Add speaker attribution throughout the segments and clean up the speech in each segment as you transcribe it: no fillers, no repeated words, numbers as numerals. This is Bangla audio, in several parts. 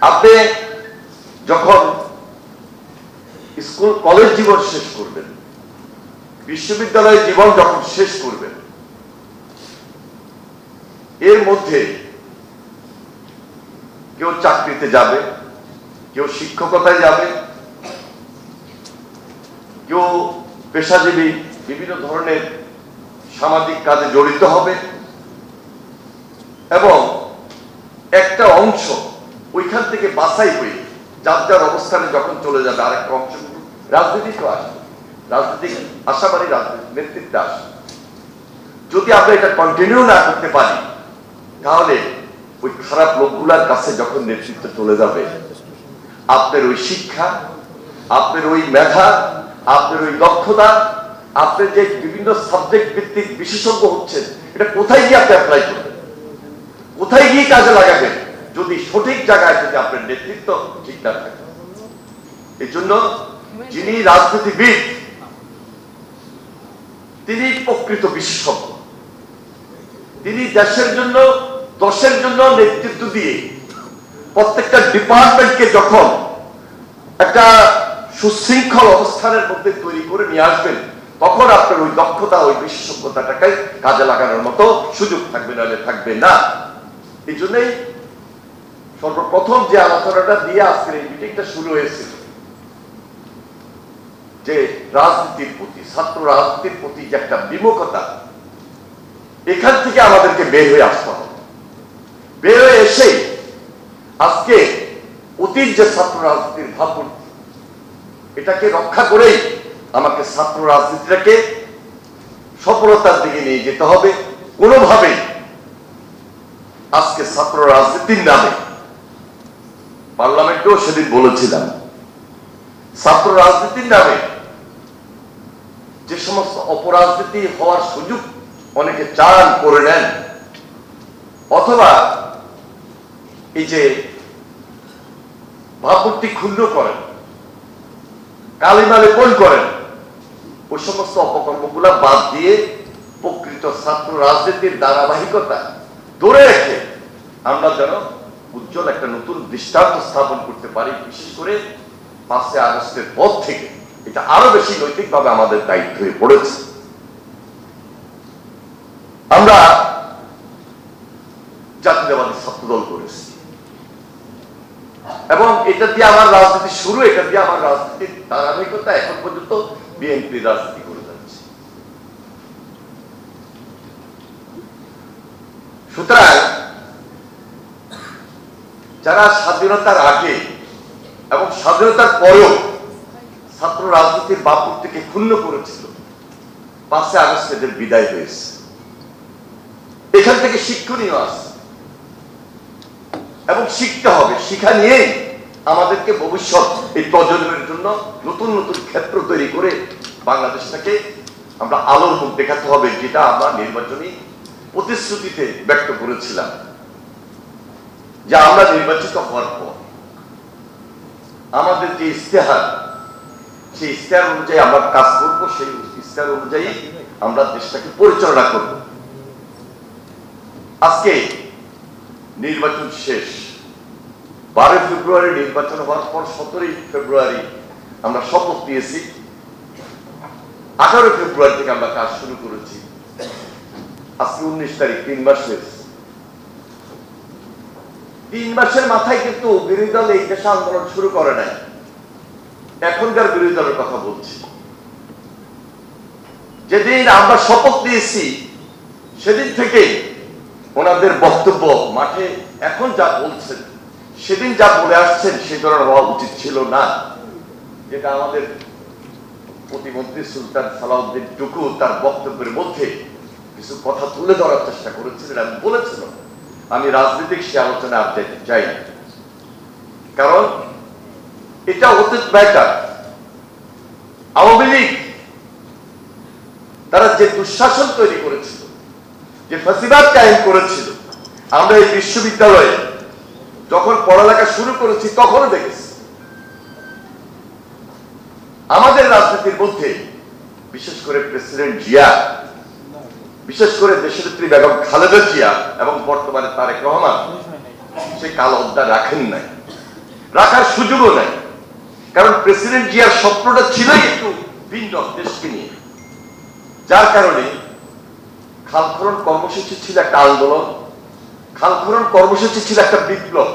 Speaker 1: আপনি যখন স্কুল কলেজ জীবন শেষ করবেন, বিশ্ববিদ্যালয় জীবন যখন শেষ করবেন, এর মধ্যে কেউ চাকরিতে যাবে, কেউ শিক্ষকতায় যাবে, কেউ পেশাজীবী বিভিন্ন ধরনের সামাজিক কাজে জড়িত হবে, এবং একটা অংশ ওইখান থেকে বাছাই হয়ে যার যার অবস্থানে যখন চলে যাবে, আরেকটা অংশ রাজনীতিতে আসবে, রাজনীতিক আশাবাদী রাজনীতি নেতৃত্বে আসবে। যদি আমরা এটা কন্টিনিউ না করতে পারি, তাহলে ওই খারাপ লোকগুলার কাছে যখন নেতৃত্ব চলে যাবে, আপনার ওই শিক্ষা, আপনার ওই মেধা, আপনার ওই দক্ষতা, আপনি যে বিভিন্ন সাবজেক্ট ভিত্তিক বিশেষজ্ঞ হচ্ছেন, এটা কোথায় গিয়ে আপনি অ্যাপ্লাই করবেন, কোথায় গিয়ে কাজে লাগাবেন, যদি সঠিক জায়গায় যদি আপনার নেতৃত্ব ঠিক না থাকে। এই জন্য যিনি রাজনীতিবিদ, তিনি প্রকৃত বিশেষজ্ঞ। তিনি দেশের জন্য, দশের জন্য নেতৃত্ব দিয়ে প্রত্যেকটা ডিপার্টমেন্টকে যখন একটা সুশৃঙ্খল অবস্থানের মধ্যে তৈরি করে নিয়ে আসবেন, তখন আপনার ওই দক্ষতা, ওই বিশেষজ্ঞতাটাকে কাজে লাগানোর মতো সুযোগ থাকবে, নাহলে থাকবে না। এই জন্যই সর্বপ্রথম যে আলোচনাটা দিয়ে আজকের এই মিটিংটা শুরু হয়েছিল, যে রাজনীতির প্রতি, ছাত্র রাজনীতির প্রতি যে একটা বিমুখতা, এখান থেকে আমাদেরকে বের হয়ে আসতে হবে। বের হয়ে এসে আজকে অতীত যে ছাত্র রাজনীতির ভাবমূর্তি, এটাকে রক্ষা করেই আমাকে ছাত্র রাজনীতিটাকে সফলতার দিকে নিয়ে যেতে হবে। কোনোভাবেই আজকে ছাত্র রাজনীতির নামে, পার্লামেন্টেও সেদিন বলেছিলাম, ছাত্র রাজনীতির নামে যে সমস্ত অপরাজনীতি হওয়ার সুযোগ অনেকে চান, করে নেন, অথবা এই যে ভাবমূর্তি ক্ষুণ্ণ করেন, কালিমালে বই করেন, ওই সমস্ত অপকর্মগুলা বাদ দিয়ে প্রকৃত ছাত্র রাজনীতির ধারাবাহিকতা ধরে রেখে আমরা যেন উজ্জ্বল একটা নতুন দৃষ্টান্ত স্থাপন করতে পারি। বিশেষ করে 5 আগস্টের পর থেকে এটা আরো বেশি নৈতিকভাবে আমাদের দায়িত্ব হয়ে পড়েছে। আমরা জাতীয়তাবাদী ছাত্রদল করেছি, এবং এটা দিয়ে আমার রাজনীতি শুরু, এটা দিয়ে আমার রাজনীতির ধারাবাহিকতা এখন পর্যন্ত বিএনপি রাজনীতি করে যাচ্ছে। সুতরাং যারা স্বাধীনতার আগে এবং স্বাধীনতার পরেও ছাত্র রাজনীতির ভাবমূর্তিকে ক্ষুণ্ণ করেছিল, 5 আগস্ট এদের বিদায় হয়েছে। এখান থেকে শিক্ষণীয় আছে এবং শিখতে হবে। শিক্ষা নিয়েই আমাদেরকে ভবিষ্যৎ এই প্রজন্মের জন্য নতুন নতুন ক্ষেত্র তৈরি করে বাংলাদেশটাকে আমরা আলোর মুখ দেখাতে হবে, যেটা আমরা নির্বাচনী প্রতিশ্রুতিতে ব্যক্ত করেছিলাম, যে আমরা নির্বাচিত হওয়ার পর আমাদের যে ইশতেহার, সেই ইশতেহার অনুযায়ী আমরা কাজ করব, সেই ইশতেহার অনুযায়ী আমরা দেশটাকে পরিচালনা করব। আজকে নির্বাচন শেষ, 12 ফেব্রুয়ারি নির্বাচন হওয়ার পর 17 ফেব্রুয়ারি আমরা শপথ নিয়েছি, 18 ফেব্রুয়ারি থেকে আমরা কাজ শুরু করেছি। আজকে 19 তারিখ, 3 মাস শেষ। 3 মাসের মাথায় কিন্তু বিরোধী দল এই দেশে আন্দোলন শুরু করে নাই। এখনকার বিরোধী দলের কথা বলছি। যেদিন আমরা শপথ নিয়েছি সেদিন থেকে ওনাদের বক্তব্য মাঠে এখন যা বলছেন, সেদিন যা বলে আসছেন সে ধরনের হওয়া উচিত ছিল না। যেটা আমাদের প্রতিমন্ত্রী সুলতান সালাউদ্দিন টুকু তার বক্তব্যের মধ্যে কিছু কথা তুলে ধরার চেষ্টা করেছিলেন এবং বলেছিলেন, আমি রাজনৈতিক সে আলোচনা আর যেতে চাই না, কারণ এটা অতীত ম্যাটার। আওয়ামী লীগ তারা যে দুঃশাসন তৈরি করেছিল, যে ফ্যাসিবাদ কায়েম করেছিল, আমরা এই বিশ্ববিদ্যালয়ে যখন পড়ালেখা শুরু করেছি তখনও দেখেছি। আমাদের রাজনীতির মধ্যে বিশেষ করে প্রেসিডেন্ট জিয়া, বিশেষ করে দেশনেত্রী বেগম খালেদা জিয়া এবং বর্তমানে তারেক রহমান সে কালো অধ্যায় রাখেন নাই। রাখার সুযোগও নাই, কারণ প্রেসিডেন্ট জিয়ার স্বপ্নটা ছিলই একটু ভিন্ন দেশকে নিয়ে। যার কারণে খালখনন কর্মসূচি ছিল একটা আন্দোলন, খালখনন কর্মসূচি ছিল একটা বিপ্লব।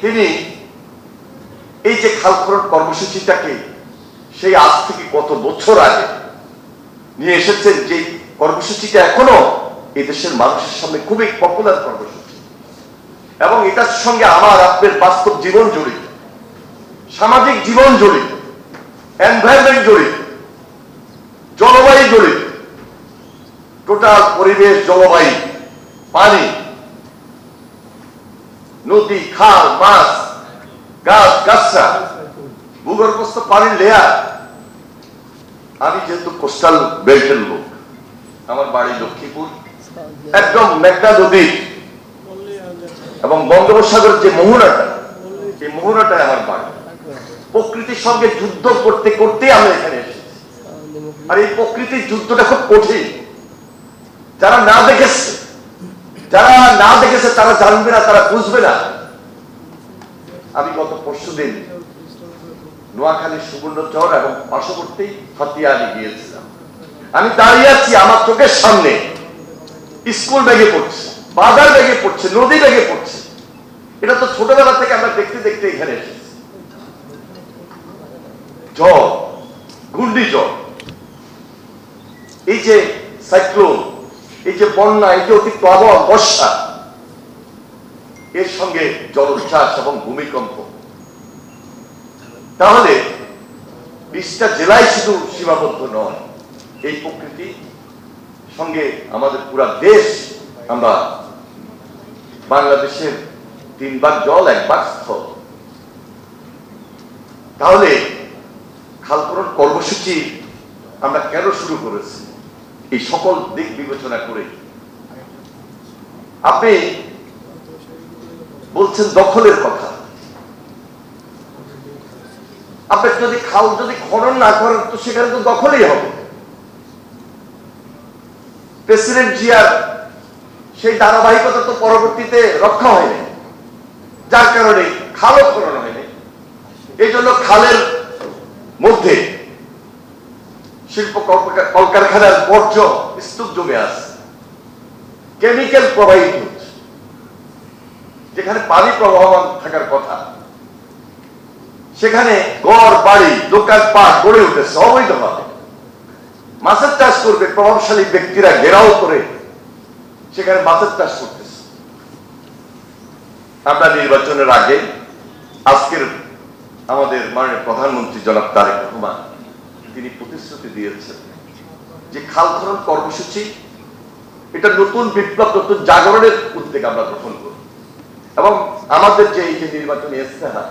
Speaker 1: তিনি এই যে খালখনন কর্মসূচিটাকে সেই আজ থেকে কত বছর আগে নিয়ে এসেছেন, যে কর্মসূচিটা এখনো এই দেশের মানুষের সামনে খুবই পপুলার কর্মসূচি, এবং এটার সঙ্গে আমার আপনার বাস্তব জীবন জড়িত, সামাজিক জীবন জড়িত, এনভায়রনমেন্ট জড়িত, জলবায়ু জড়িত, টোটাল পরিবেশ, জলবায়ু, পানি, নদী, খাল, মাছ, গাছ গাছরা, ভূগর্ভস্থ পানির লেয়ার। আমি যেহেতু কোস্টাল বেল্টের লোক, আমার বাড়ি লক্ষ্মীপুর, একদম মেঘনা নদীর এবং বঙ্গোপসাগরের যে মোহনাটা, এই মোহনাটাই আমার বাড়ি। প্রকৃতির সঙ্গে যুদ্ধ করতে করতে আমরা এখানে এসেছি। আর এই প্রকৃতির যুদ্ধটা খুব কঠিন। যারা না দেখেছে তারা জানবে না, তারা বুঝবে না। আমি গত পরশুদিন নোয়াখালী সুবর্ণচর এবং পার্শ্ববর্তী হাতিয়ালি গিয়েছিলাম। আমি দাঁড়িয়ে আছি, আমার চোখের সামনে স্কুল ব্যাগে পড়ছে, বাজার ব্যাগে পড়ছে, নদী ব্যাগে পড়ছে। এটা তো ছোটবেলা থেকে আমরা দেখতে দেখতে এখানে এসেছি। ঝড়, ঘূর্ণিঝড়, এই যে সাইক্লোন, এই যে বন্যা, এই যে অতি প্রবল বর্ষা, এর সঙ্গে জলোচ্ছ্বাস এবং ভূমিকম্প। তাহলে 20টা জেলায় শুধু সীমাবদ্ধ নয়, এই প্রকৃতি সঙ্গে আমাদের পুরা দেশ। আমরা বাংলাদেশের 3 ভাগ জল, 1 ভাগ স্থল। তাহলে খালখনন কর্মসূচি আমরা কেন শুরু করেছি? এই সকল দিক বিবেচনা করে। আপনি বলছেন দখলের কথা। আপনি যদি খাল যদি খনন না করেন, তো সেখানে তো দখলই হবে। প্রেসিডেন্ট জিয়ার সেই ধারাবাহিকতা তো পরবর্তীতে রক্ষা হয়নি, যার কারণে খালও খনন হয়নি। এই জন্য খালের মধ্যে শিল্প কলকারখানার বর্জ্য স্তূপ জমে আছে, কেমিক্যাল প্রবাহিত হচ্ছে, যেখানে পানি প্রবাহমান থাকার কথা সেখানে ঘর বাড়ি দোকানপাট গড়ে উঠেছে অবৈধভাবে। মাছের চাষ করবে প্রভাবশালী ব্যক্তিরা ঘেরাও করে সেখানে মাছের চাষ করতেছে। আমরা নির্বাচনের আগে আজকের আমাদের মাননীয় প্রধানমন্ত্রী জনাব তারেক রহমান তিনি প্রতিশ্রুতি দিয়েছেন যে খালখনন কর্মসূচি এটা নতুন বিপ্লব, নতুন জাগরণের উদ্যোগ আমরা গ্রহণ করব। এবং আমাদের যে এই যে নির্বাচনী ইস্তেহার,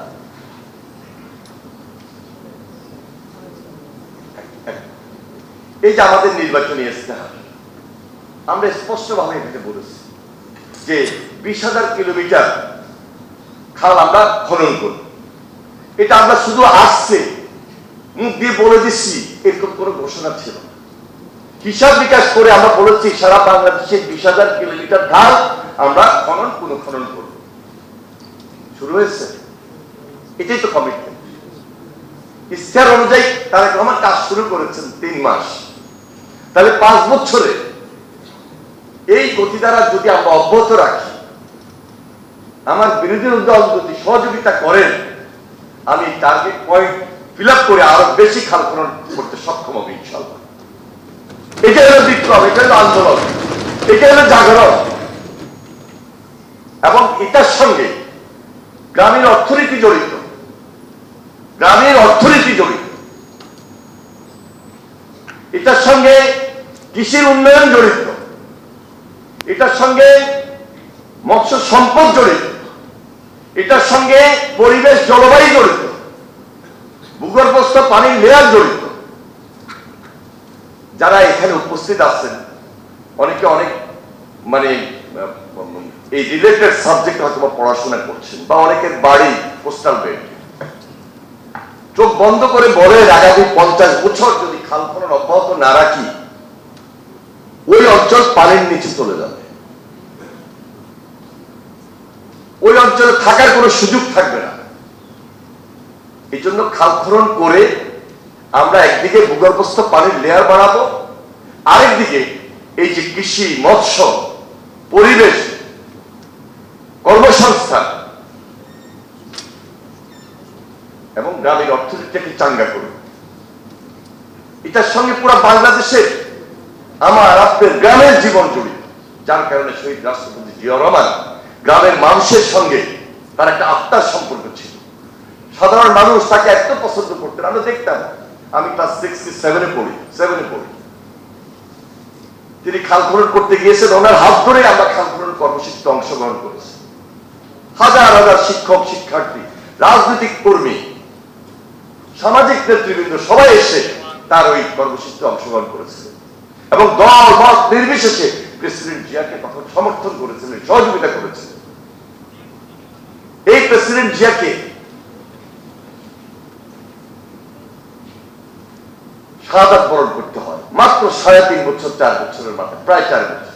Speaker 1: এই যে আমাদের নির্বাচনী ইস্তেহার, আমরা স্পষ্টভাবে এখানে বলেছি যে 20,000 কিলোমিটার খাল আমরা খনন করব। এটা আমরা শুধু আসছে মুখ দিয়ে বলে দিচ্ছি, এরকম কোনো ঘোষণা ছিল না। হিসাব বিকাশ করে আমরা বলেছি সারা বাংলাদেশে 20,000 কিলোমিটার খাল আমরা পুনঃখনন করব। শুরু হয়েছে, এটাই তো কমিটমেন্ট। ইস্তেহার অনুযায়ী তারেক রহমান কাজ শুরু করেছেন 3 মাস। তাহলে 5 বছরে এই গতি দ্বারা যদি আমরা অব্যাহত রাখি, আমার বিরোধী দল যদি সহযোগিতা করেন, আমি টার্গেট পয়েন্ট ফিল আপ করে আরো বেশি খাল খনন করতে সক্ষম হবে ইনশাআল্লাহ। এটা হলো বিপ্লব, এটা হলো আন্দোলন, এটা হলো জাগরণ। এবং এটার সঙ্গে গ্রামীণ অর্থনীতি জড়িত, এটার সঙ্গে কৃষির উন্নয়ন জড়িত, এটার সঙ্গে মৎস্য সম্পদ জড়িত, এটার সঙ্গে পরিবেশ জলবায়ু জড়িত, ভূগর্ভস্থ পানির লেয়ার জড়িত। যারা এখানে উপস্থিত আছেন অনেকে অনেক মানে এই রিলেটেড সাবজেক্ট হয়তো পড়াশোনা করছেন, বা অনেকের বাড়ি কোস্টাল বেল্ট। চোখ বন্ধ করে বলে আগামী 50 বছর যদি খাল খনন অব্যাহত না রাখি, ওই অঞ্চল পানির নিচে চলে যাবে। ওই অঞ্চলে থাকার কোনো সুযোগ থাকবে না। এই জন্য খাল খনন করে আমরা একদিকে ভূগর্ভস্থ পানির লেয়ার বাড়াবো, আরেকদিকে এই যে কৃষি, মৎস্য, পরিবেশ, কর্মসংস্থান এবং গ্রামের অর্থনীতিকে চাঙ্গা করব। এটার সঙ্গে পুরো বাংলাদেশের আমার আপনার গ্রামের জীবন জড়িত, যার কারণে শহীদ রাষ্ট্রপতি জিয়া রহমান গ্রামের মানুষের সঙ্গে তার একটা আত্মার সম্পর্ক ছিল। সাধারণ মানুষ তাকে এত পছন্দ করতেন, আমরা দেখতাম। আমি ক্লাস 6-7 পড়ি। তিনি খাল খনন করতে গিয়েছেন, ওনার হাত ধরে আমরা খাল খনন কর্মসূচিতে অংশগ্রহণ করেছি। হাজার হাজার শিক্ষক, শিক্ষার্থী, রাজনৈতিক কর্মী, সামাজিক নেতৃবৃন্দ সবাই এসে তার ওই কর্মসূচিতে অংশগ্রহণ করেছে এবং দল মত নির্বিশেষে প্রেসিডেন্ট জিয়াকে তখন সমর্থন করেছিলেন, সহযোগিতা করেছিলেন। এই প্রেসিডেন্ট জিয়াকে শাহাদাত বরণ করতে হয় মাত্র 3.5 বছর, 4 বছরের মাথায়, প্রায় 4 বছর।